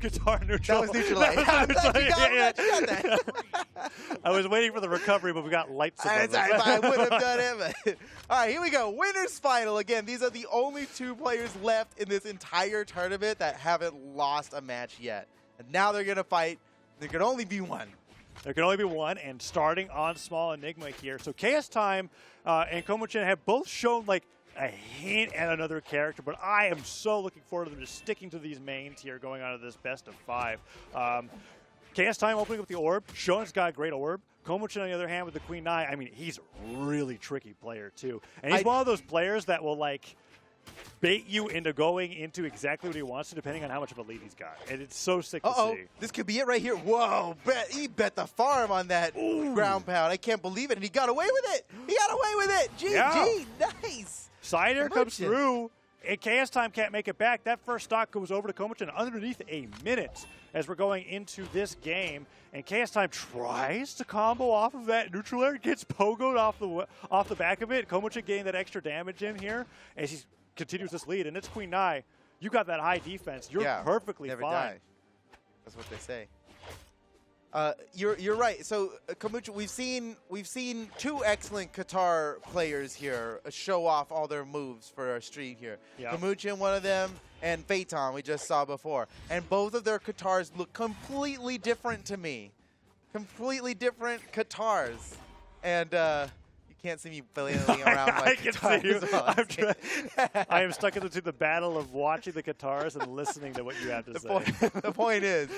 guitar neutral. That was neutralized. You got that. I was waiting for the recovery, but we got lights above I would have done it. But all right, here we go. Winners final. Again, these are the only 2 players left in this entire tournament that haven't lost a match yet. And now they're going to fight. There can only be one. There can only be one, and starting on Small Enigma here. So KSTime and komtin have both shown like a hint at another character, but I am so looking forward to them just sticking to these mains here going on to this best of 5. KSTime opening up the orb. Shone's got a great orb. komtin, on the other hand, with the Queen Nai, I mean, he's a really tricky player, too. And he's one of those players that will, like, bait you into going into exactly what he wants to, depending on how much of a lead he's got. And it's so sick to see. This could be it right here. Whoa, he bet the farm on that ground pound. I can't believe it. And he got away with it. He got away with it. GG, yeah. Nice. Side air comes through, and KSTime can't make it back. That first stock goes over to komtin underneath a minute as we're going into this game. And KSTime tries to combo off of that neutral air, gets pogoed off the back of it. komtin getting that extra damage in here as he continues this lead. And it's Queen Nai. You got that high defense. You're perfectly never fine. Die. That's what they say. You're right. So komtin, we've seen 2 excellent Qatar players here show off all their moves for our stream here. Yep. komtin, one of them, and Phaeton, we just saw before. And both of their Qatars look completely different to me. Completely different Qatars. And you can't see me flailing around like I can see you. I am stuck into the battle of watching the Qatars and listening to what you have to say. The point is,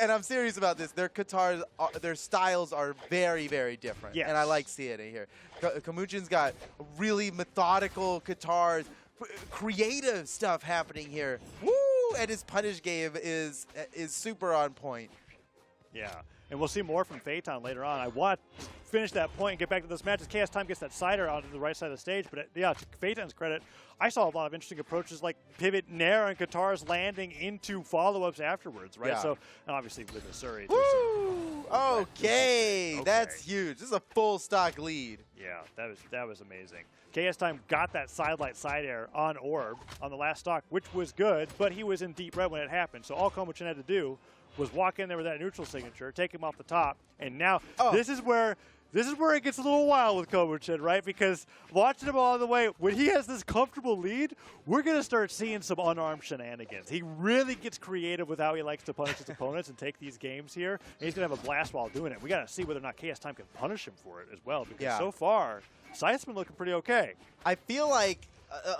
and I'm serious about this, their Qatars, their styles are very, very different. Yes. And I like seeing it here. komtin's got really methodical Qatars, creative stuff happening here. Woo! And his punish game is super on point. Yeah. And we'll see more from Phaeton later on. I want to finish that point and get back to this match as KSTime gets that sider onto the right side of the stage. But yeah, to Phaeton's credit, I saw a lot of interesting approaches like pivot, nair, and Qatars landing into follow-ups afterwards, right? Yeah. So obviously with Missouri. Okay, that's huge. This is a full stock lead. Yeah, that was amazing. KSTime got that sidelight side air on orb on the last stock, which was good, but he was in deep red when it happened. So all komtin had to do was walk in there with that neutral signature, take him off the top, and now this is where it gets a little wild with komtin, right? Because watching him all the way, when he has this comfortable lead, we're going to start seeing some unarmed shenanigans. He really gets creative with how he likes to punish his opponents and take these games here, and he's going to have a blast while doing it. We got to see whether or not KSTime can punish him for it as well, because so far, Scythe's been looking pretty okay. I feel like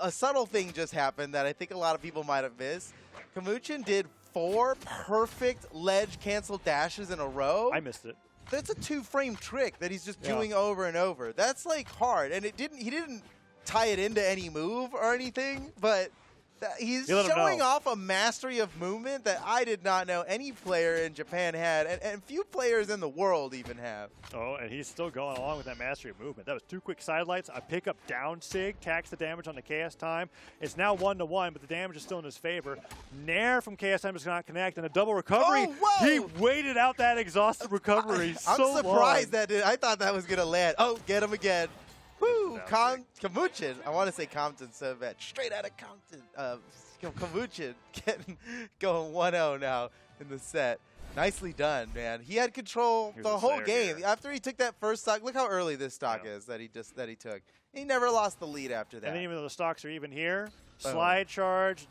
a subtle thing just happened that I think a lot of people might have missed. komtin did 4 perfect ledge cancel dashes in a row. I missed it. That's a 2-frame trick that he's just doing over and over. That's like hard, and he didn't tie it into any move or anything, but he's showing off a mastery of movement that I did not know any player in Japan had, and few players in the world even have. Oh, and he's still going along with that mastery of movement. That was 2 quick sidelights, a pickup down sig, tax the damage on the KSTime. It's now 1-1, but the damage is still in his favor. Nair from KSTime does not connect, and a double recovery. He waited out that exhausted recovery I'm surprised that I thought that was going to land. Oh, get him again. Woo! komtin. I want to say komtin so bad. Straight out of komtin. komtin going 1-0 now in the set. Nicely done, man. He had control the whole game. Here. After he took that first stock, look how early this stock is that he took. He never lost the lead after that. And then even though the stocks are even here, slide charge,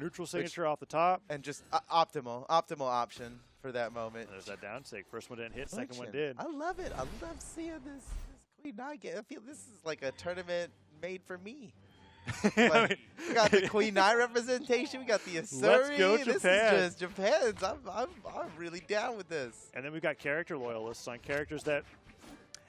neutral signature off the top. And just optimal option for that moment. And there's that down sig. First one didn't hit, second one did. I love it. I love seeing this. Queen Nai game. I feel this is like a tournament made for me. We got the Queen Nai representation. We got the Asuri. Let's go Japan. This is just Japan's. I'm really down with this. And then we got character loyalists on characters that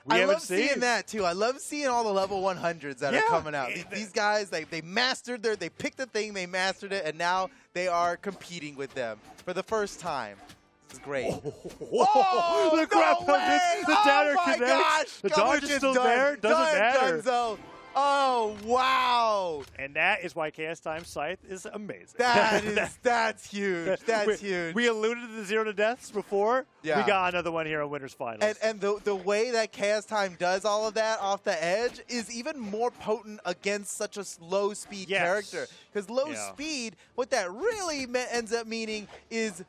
I love seeing that too. I love seeing all the level 100s that are coming out. These guys, they mastered they picked the thing, they mastered it, and now they are competing with them for the first time. This is great. Oh, the grab hits, the downer connects. The dodge is still there. Doesn't matter. Oh, wow. And that is why KSTime Scythe is amazing. That's huge. That's huge. We alluded to the 0 to deaths before. Yeah. We got another one here on Winners Finals. And the way that KSTime does all of that off the edge is even more potent against such a low speed character. Because low speed, what that really ends up meaning is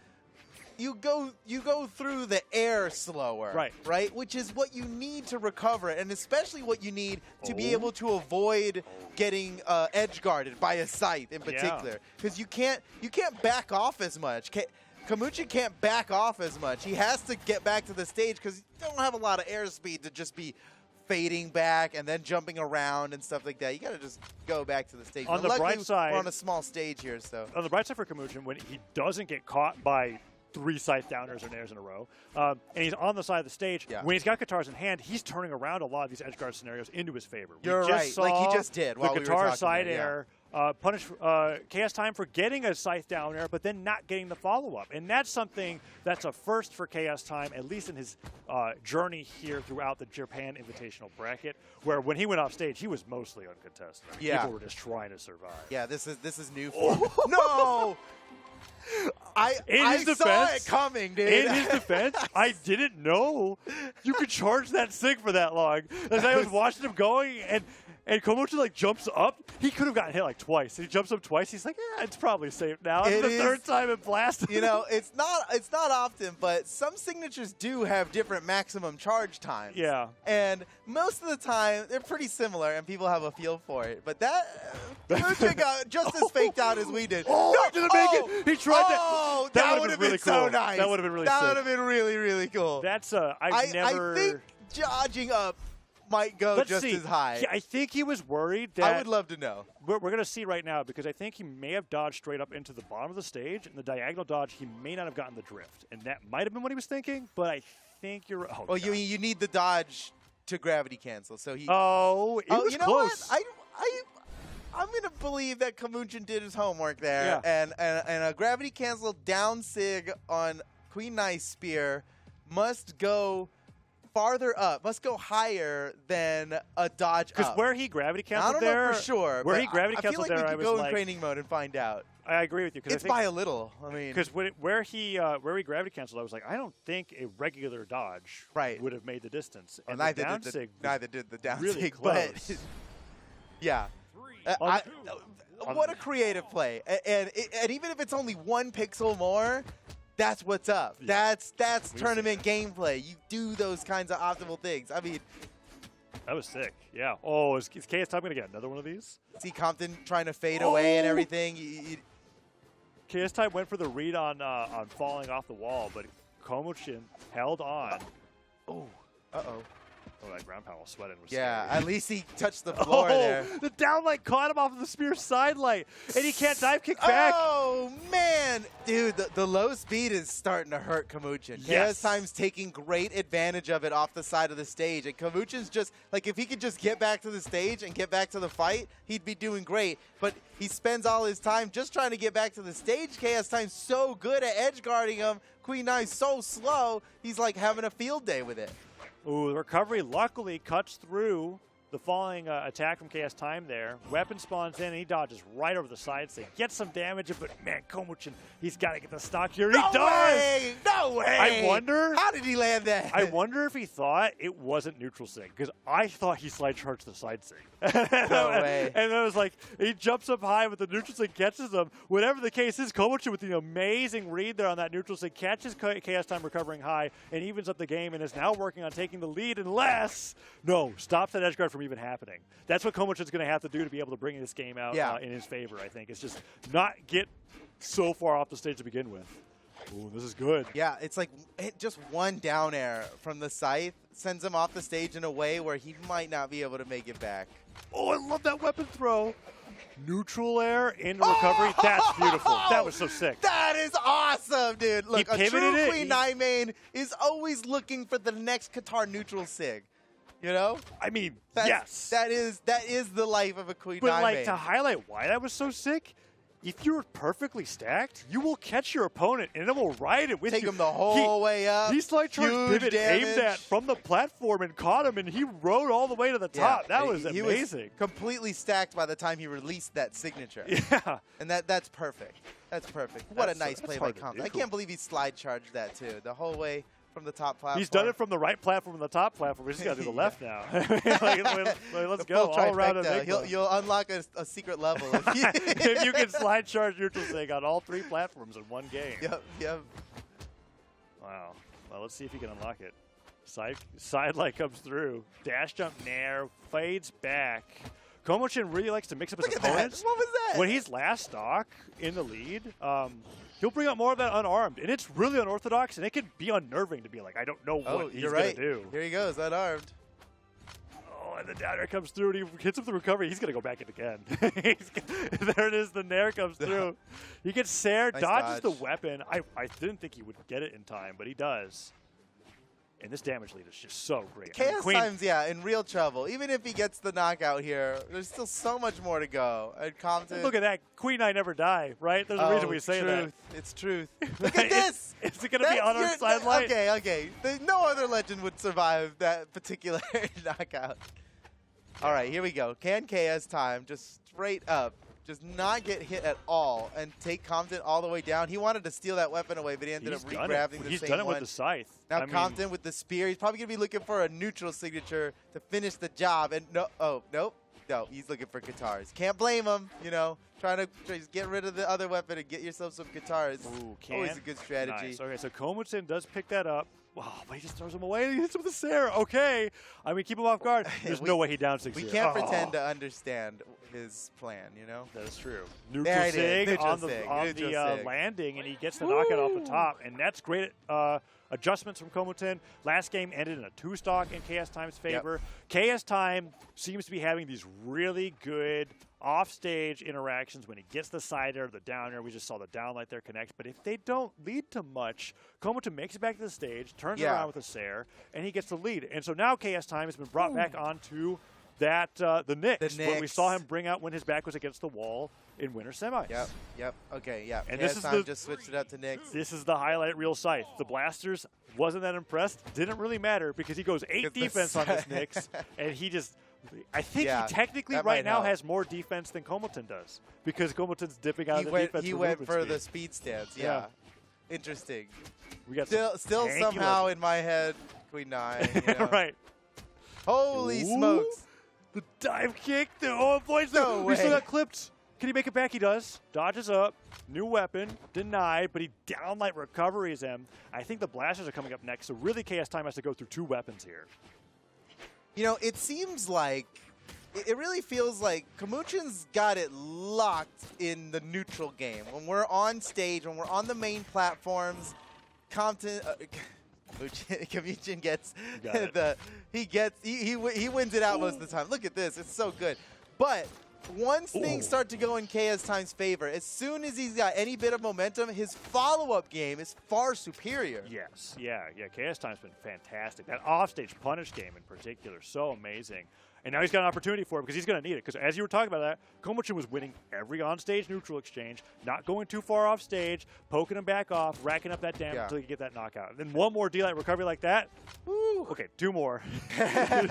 you go through the air slower, right? Which is what you need to recover it, and especially what you need to be able to avoid getting edge guarded by a scythe in particular, because you can't back off as much. Komtin can't back off as much. He has to get back to the stage because you don't have a lot of airspeed to just be fading back and then jumping around and stuff like that. You got to just go back to the stage. On the bright side, we're on a small stage here, so. On the bright side for Komtin, when he doesn't get caught by 3 scythe downers or nairs in a row, and he's on the side of the stage, when he's got guitars in hand, he's turning around a lot of these edge guard scenarios into his favor. You're right, like he just did while the we were guitar talking side about it, air. Punish KSTime for getting a scythe down air, but then not getting the follow-up. And that's something that's a first for KSTime, at least in his journey here throughout the Japan Invitational bracket, where when he went off stage, he was mostly uncontested. I mean, people were just trying to survive. Yeah, this is new for him. No! I saw it coming, dude. In his defense, I didn't know you could charge that sig for that long. As I was watching him going, and Komtin like jumps up. He could have gotten hit like twice. He jumps up twice. He's like, yeah, it's probably safe now. It's the third time it blasted. You know, it's not often, but some signatures do have different maximum charge times. Yeah. And most of the time, they're pretty similar, and people have a feel for it. But that Komtin got just as faked out as we did. Oh, no, he didn't make it. He tried that. That would have been really so cool. nice. That would have been really That sick. would have been really, really cool. That's I think dodging up might go just as high. Yeah, I think he was worried that. I would love to know. We're going to see right now, because I think he may have dodged straight up into the bottom of the stage, and the diagonal dodge, he may not have gotten the drift. And that might have been what he was thinking, but I think you're right. Well, you need the dodge to gravity cancel. So he. It was you know close. What? I'm going to believe that Komtin did his homework there. Yeah. And a gravity cancel down sig on Queen Knight's spear must go farther up, must go higher than a dodge up. Because where he gravity canceled there, I don't know for sure. Where he gravity canceled there, I feel like we could go in training mode and find out. I agree with you. It's by a little. I mean, because where he gravity canceled, I was like, I don't think a regular dodge would have made the distance. Well, And neither did the down really sig, close. but yeah. What a creative play, and even if it's only 1 pixel more, that's what's up. Yeah. That's tournament gameplay. You do those kinds of optimal things. I mean, that was sick. Yeah. Oh, is KSTime going to get another one of these? See Komtin trying to fade away and everything. KSTime went for the read on falling off the wall, but Komtin held on. Oh. Uh-oh. Oh, that ground pound was sweating. Yeah, at least he touched the floor there. The down light caught him off of the spear side light, and he can't dive kick back. Oh, man. Dude, the low speed is starting to hurt Komtin. Yes. KSTime's taking great advantage of it off the side of the stage, and Komtin's just, like, if he could just get back to the stage and get back to the fight, he'd be doing great. But he spends all his time just trying to get back to the stage. KSTime's so good at edge guarding him. Queen Knight's so slow, he's, like, having a field day with it. Ooh, the recovery luckily cuts through the falling attack from KSTime there. Weapon spawns in, and he dodges right over the side stick. Gets some damage, but man, Komtin, he's got to get the stock here. No he does! Way! No way! I wonder. How did he land that? I wonder if he thought it wasn't neutral sig, because I thought he slide charged the side sig. No way. And it was like, he jumps up high with the neutral sig, catches him. Whatever the case is, Komtin with the amazing read there on that neutral sig, catches KSTime recovering high, and evens up the game, and is now working on taking the lead unless, stops that edge guard from even happening. That's what Komich's going to have to do to be able to bring this game out in his favor, I think. It's just not get so far off the stage to begin with. Ooh, this is good. Yeah, it's like just one down air from the scythe sends him off the stage in a way where he might not be able to make it back. Oh, I love that weapon throw. Neutral air into recovery. That's beautiful. That was so sick. That is awesome, dude. Look, a true Queen Nine main is always looking for the next Qatar neutral sig. You know? I mean, yes. That is the life of a Queen Nine main. But like, to highlight why that was so sick, if you're perfectly stacked, you will catch your opponent and it will ride it with you. Take him the whole way up. He slide charge pivot aimed at from the platform and caught him, and he rode all the way to the top. That was amazing. He was completely stacked by the time he released that signature. Yeah. And that's perfect. That's perfect. What a nice play by Komtin. I can't believe he slide charged that too. The whole way from the top platform. He's done it from the right platform and the top platform. He's got to do the left now. Let's go all around. You'll unlock a secret level if you can slide charge neutral sig on all 3 platforms in one game. Yep. Wow. Well, let's see if he can unlock it. Side light comes through. Dash jump nair. Fades back. Komochin really likes to mix up his opponents. What was that? When he's last stock in the lead, he'll bring out more of that unarmed. And it's really unorthodox, and it can be unnerving to be like, I don't know what he's going to do. Here he goes, unarmed. Oh, and the downer comes through, and he hits him the recovery. He's going to go back in again. There it is. The nair comes through. He gets Sair, Nice dodges dodge. the weapon. I didn't think he would get it in time, but he does. And this damage lead is just so great. KSTime's, yeah, in real trouble. Even if he gets the knockout here, there's still so much more to go. And Compton. Look at that. Queen I never die, right? There's a reason we say truth. that. It's truth. Look at this. Is it going to be on our side light? Okay. No other legend would survive that particular knockout. All right, here we go. Can KSTime just straight up, just not get hit at all and take Compton all the way down? He wanted to steal that weapon away, but he ended up re-grabbing the He's same done it one. with the scythe. Now Compton with the spear. He's probably going to be looking for a neutral signature to finish the job. And nope. He's looking for guitars. Can't blame him, you know. Trying to just get rid of the other weapon and get yourself some guitars. Ooh, always a good strategy. Nice. Okay, so Komochin does pick that up. Oh, but he just throws him away and he hits him with the Sair. Okay. I mean, keep him off guard. There's no way he down 6 We here. can't pretend to understand his plan, you know? That is true. There it is. Sig on Neutral the sig. landing, and he gets the knockout off the top. And that's great adjustments from Komochin. Last game ended in a 2-stock in KSTime's favor. KSTime seems to be having these really good off-stage interactions when he gets the side air, the down air. We just saw the downlight there connect. But if they don't lead to much, Komochin makes it back to the stage, turns around with a Sair, and he gets the lead. And so now KSTime has been brought back onto that the Knicks, when we saw him bring out when his back was against the wall in winter semis. Yep. Okay, yeah. And KSTime just switched it up to Knicks. This is the highlight reel Scythe. The Blasters wasn't that impressed. Didn't really matter because he goes 8 defense on this Knicks, and he just I think he technically right now has more defense than Komochin does because Komotin's dipping out of the defense. He went for the speed stance. Yeah. Interesting. We got still somehow in my head, Queen 9. You know? Right. Holy smokes. The dive kick. Boys, No way. We still got clipped. Can he make it back? He does. Dodges up. New weapon. Denied, but he downlight recoveries him. I think the Blasters are coming up next, so really KSTime has to go through 2 weapons here. You know, it seems like, it really feels like Komochin's got it locked in the neutral game. When we're on stage, when we're on the main platforms, Komochin gets he wins it out most of the time. Look at this, it's so good. But once things start to go in KSTime's favor, as soon as he's got any bit of momentum, his follow-up game is far superior. Yes, yeah. KSTime's been fantastic. That offstage punish game in particular, so amazing. And now he's got an opportunity for it because he's going to need it. Because as you were talking about that, Komochin was winning every onstage neutral exchange, not going too far off stage, poking him back off, racking up that damage until you get that knockout. And then one more D-Light recovery like that. Woo. Okay, 2 more. He went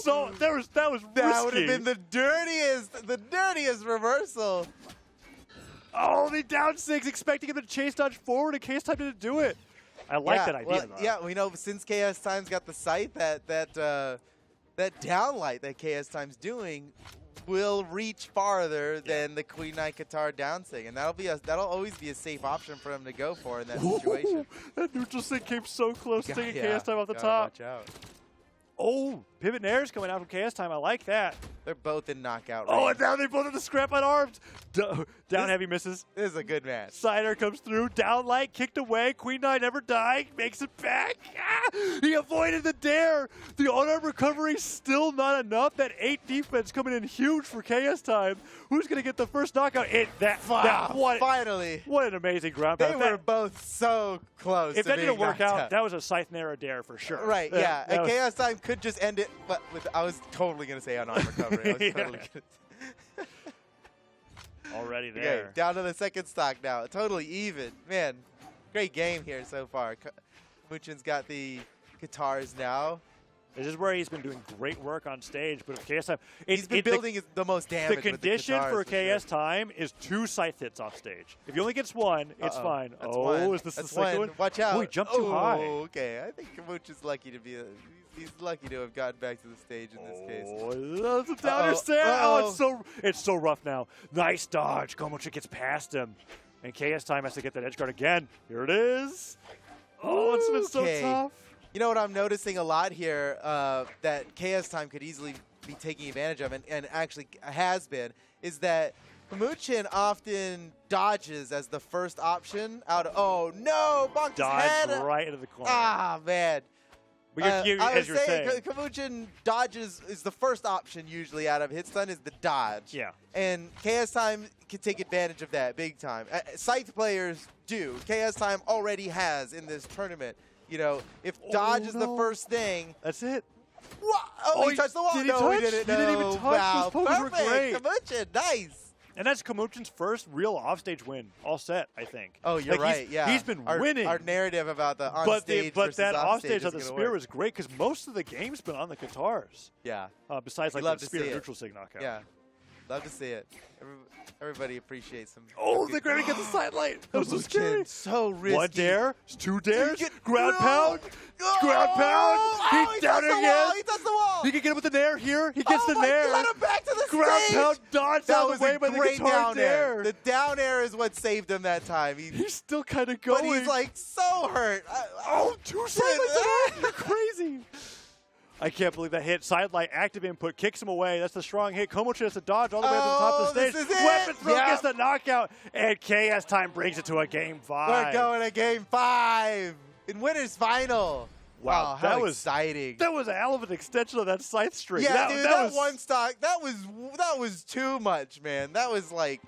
so that was risky. That would have been the dirtiest reversal. Oh, the down 6, expecting him to chase dodge forward, and KSTime didn't do it. I like that idea. Well, we know since KSTime's got the sight, that downlight that KSTime's doing will reach farther than the Queen 9 Qatar down sig, and that'll always be a safe option for him to go for in that situation. That neutral sig came so close to taking KSTime off the top. Watch out. Oh, pivot nairs coming out from KSTime. I like that. They're both in knockout range. Oh, and now they both have the scrap unarmed. Down heavy misses. This is a good match. Side air comes through. Down light, kicked away. Queen 9 never dying. Makes it back. He avoided the dare. The unarmed recovery still not enough. That 8 defense coming in huge for KSTime. Who's going to get the first knockout? Finally. What an amazing ground pound. They were both so close. If that didn't work out, that was a Scythe Nair dare for sure. Right, yeah. And KSTime could just end it, but I was totally going to say unarmed recovery. I was totally gonna already there. Okay, down to the second stock now. Totally even. Man, great game here so far. Komochin's got the guitars now. This is where he's been doing great work on stage, but with KSTime, he's been building the most damage. The condition for KSTime is 2 scythe hits off stage. If he only gets 1, it's fine. Is this the second one? Watch out! Oh, he jumped too high. Okay, I think Komochin's lucky to be. He's lucky to have gotten back to the stage in this case. Oh, that's a downer Sair. Oh, it's so rough now. Nice dodge. Komochin gets past him. And KSTime has to get that edge guard again. Here it is. Oh, it's been so tough. You know what I'm noticing a lot here that KSTime could easily be taking advantage of, and actually has been, is that komtin often dodges as the first option out of, oh no, bonked his head. Dodge right into the corner. Ah, man. As you were saying, komtin dodges is the first option usually out of hit stun is the dodge. Yeah. And KSTime can take advantage of that big time. Scythe players do. KSTime already has in this tournament. You know, if dodge is the first thing. That's it. What? Oh, he touched the wall. Did he no, touch? he didn't. He didn't even touch. Wow, Those pokers were great. komtin, nice. And that's Komutin's first real offstage win, all set, I think. Oh, you're right. Yeah, he's been winning. Our narrative about the onstage but that offstage of on the spear was great because most of the game's been on the guitars. Yeah. Besides like the spear neutral sig knockout. Yeah. Love to see it. Everybody appreciates him. Oh, the granny gets the sidelight. That was so scary. So risky. One dare, two dares, ground no. pound, ground pound. Oh, He's down again. He touched the wall. He can get it with the nair here. He gets the my nair. God, him back to the ground stage. pound dodged out of the way by the guitar down nair. The down air is what saved him that time. He's still kind of going. But he's like so hurt. Two sidelights. You're crazy. I can't believe that hit. Sidelight, active input, kicks him away. That's the strong hit. Komutin has to dodge all the way up to the top of the stage. This is it. Weapon throw gets the knockout, and KSTime brings it to a game 5. We're going to game 5 in winners final. Wow, that was exciting. That was a hell of an extension of that scythe streak. Yeah, dude, that one stock, that was too much, man. That was like,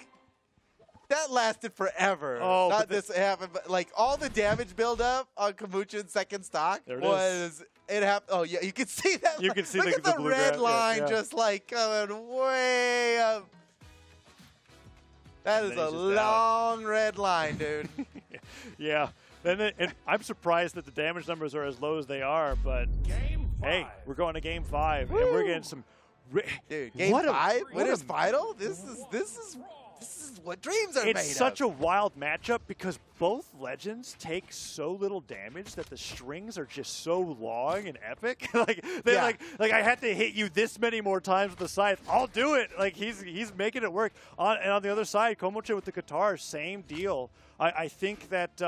that lasted forever. Oh, not this happened, but like all the damage buildup on Komutin's second stock it happened. Oh yeah, you can see that. You can see look at the blue red line yeah. just like coming way up. That is a long red line, dude. Yeah. And I'm surprised that the damage numbers are as low as they are, but hey, we're going to game 5, and we're getting some. Dude, game 5, winners final. This is what dreams are made of. It's such a wild matchup because both legends take so little damage that the strings are just so long and epic. like I had to hit you this many more times with the scythe. I'll do it. Like he's making it work. And on the other side, komtin with the guitar, same deal. I think that.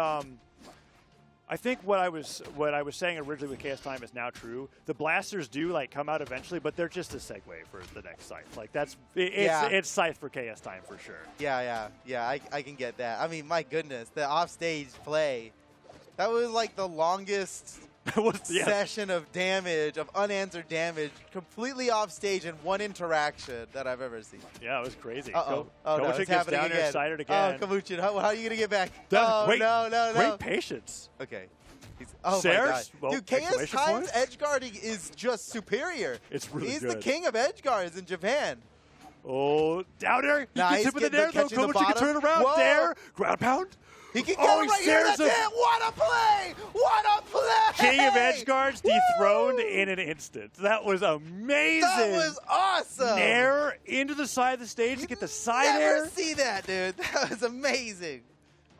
I think what I was saying originally with KSTime is now true. The blasters do like come out eventually, but they're just a segue for the next scythe. Like it's scythe for KSTime for sure. Yeah. I can get that. I mean, my goodness, the offstage play, that was like the longest session of damage, of unanswered damage, completely off stage in one interaction that I've ever seen. Yeah, it was crazy. Oh, no, it's happening down again. Sided again. Oh, komtin, how are you going to get back? Great, no. Great patience. Okay. Oh, my God. Well, dude, KSTime's edge guarding is just superior. It's really He's good. the king of edge guards in Japan. Oh, down there. He gets hit with the nair, though. Komtin can turn around. Whoa. There. Ground pound. He can get him right here. That's it. What a play! What a play! King of edge guards dethroned in an instant. That was amazing. That was awesome. Nair into the side of the stage to get the side air. Never see that, dude. That was amazing.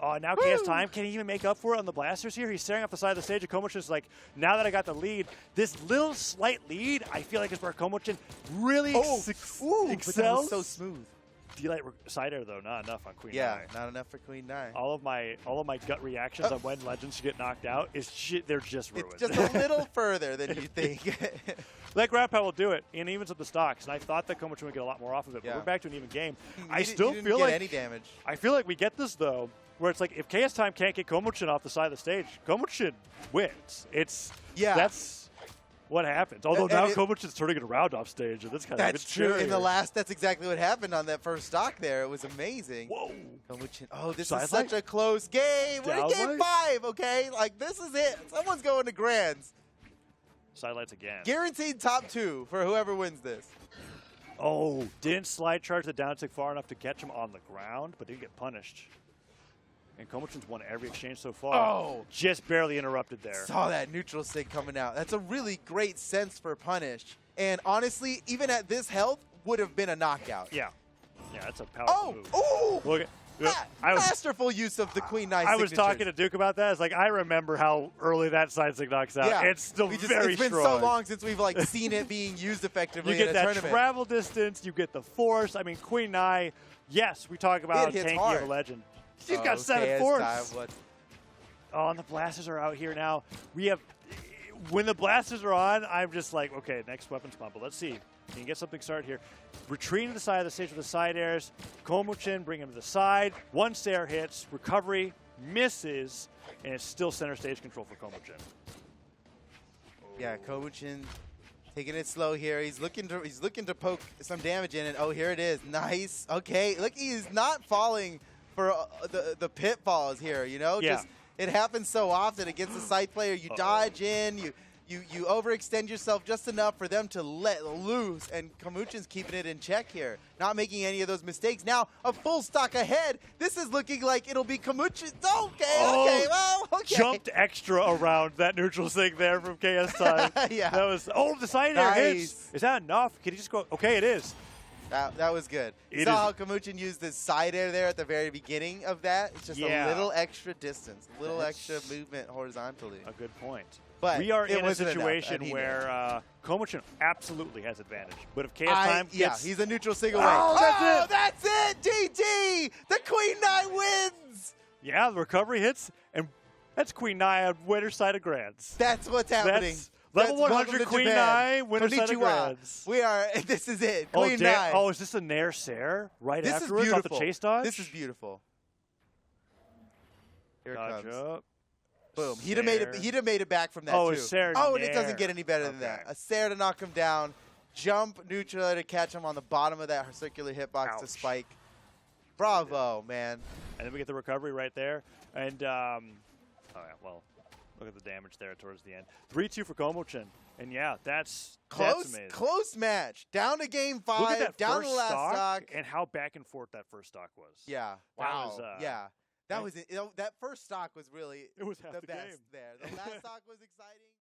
Oh, now KSTime can he even make up for it on the blasters here? He's staring off the side of the stage, and Komutin's like, now that I got the lead, this little slight lead, I feel like is where Komutin really excels. But that was so smooth. D-Light side air though, not enough on Queen 9. Yeah, not enough for Queen 9. All of my gut reactions on when legends should get knocked out is they're just ruined. It's just a little further than you think. That grab power will do it. It evens up the stocks, and I thought that Komutin would get a lot more off of it. But we're back to an even game. I still feel like any damage. I feel like we get this though, where it's like if KSTime can't get Komutin off the side of the stage, Komutin wins. That's what happens. Although now Komutin's turning it around off stage, and that's kind of That's true. In the last, that's exactly what happened on that first stock there. It was amazing. Whoa. Komutin. Oh, this is such a close game. We're in game 5, okay? Like, this is it. Someone's going to grands. Sidelights again. Guaranteed top 2 for whoever wins this. Oh, didn't slide charge the down tick far enough to catch him on the ground, but didn't get punished. And Komutin's won every exchange so far. Oh. Just barely interrupted there. Saw that neutral sig coming out. That's a really great sense for punish. And honestly, even at this health, would have been a knockout. Yeah. Yeah, that's a powerful move. Oh! Look at masterful use of the Queen 9 I was talking to Duke about that. It's like, I remember how early that side sig knocks out. Yeah. It's still very strong. It's been so long since we've like seen it being used effectively in a tournament. You get that travel distance. You get the force. I mean, Queen 9, yes, we talk about tanky of a legend. She's got 7 KSTime, fourths. what? Oh, and the blasters are out here now. We have, when the blasters are on, I'm just like, okay, next weapons bump. But let's see. Can you get something started here? Retreating to the side of the stage with the side airs. Komochin, bring him to the side. One stair hits. Recovery misses. And it's still center stage control for Komochin. Yeah, Komochin taking it slow here. He's looking to poke some damage in, and oh, here it is. Nice. Okay, look, he's not falling for the pitfalls here. You know, Yeah. just it happens so often against a side player. You dodge in, you overextend yourself just enough for them to let loose, and Komochin's keeping it in check here, not making any of those mistakes. Now a full stock ahead. This is looking like it'll be Komochin. Okay, okay. Jumped extra around that neutral sig there from KSTime. Yeah. That was, the side air hits. Nice. Is that enough? Can he just go, okay, it is. That was good. You saw how Komochin used the side air there at the very beginning of that. It's just a little extra distance, a little extra movement horizontally. A good point. But we are in a wasn't situation enough, where Komochin absolutely has advantage. But if KSTime gets... he's a neutral sig away. Oh, that's it! GG! The Queen Nine wins! Yeah, the recovery hits, and that's Queen Nai on winner side of Grands. That's what's happening. Level 100 Queen Nai, winner side of Grands. We are, this is it, Queen Nai. Oh, is this a Nair Sair right afterwards off the chase dodge? This is beautiful. Here it Dodge comes. up. Boom. He'd have made it back from that too. Sair and it Nair. doesn't get any better than that. A Sair to knock him down, jump neutral to catch him on the bottom of that circular hitbox to spike. Bravo, man. And then we get the recovery right there. And, oh yeah, well, look at the damage there towards the end. 3-2 for Komochin. And yeah, that's amazing. Close match. Down to game 5. Look at that down first to the last stock. And how back and forth that first stock was. Yeah. Wow. That was it. That first stock was really it was half the the best game. there. The last stock was exciting.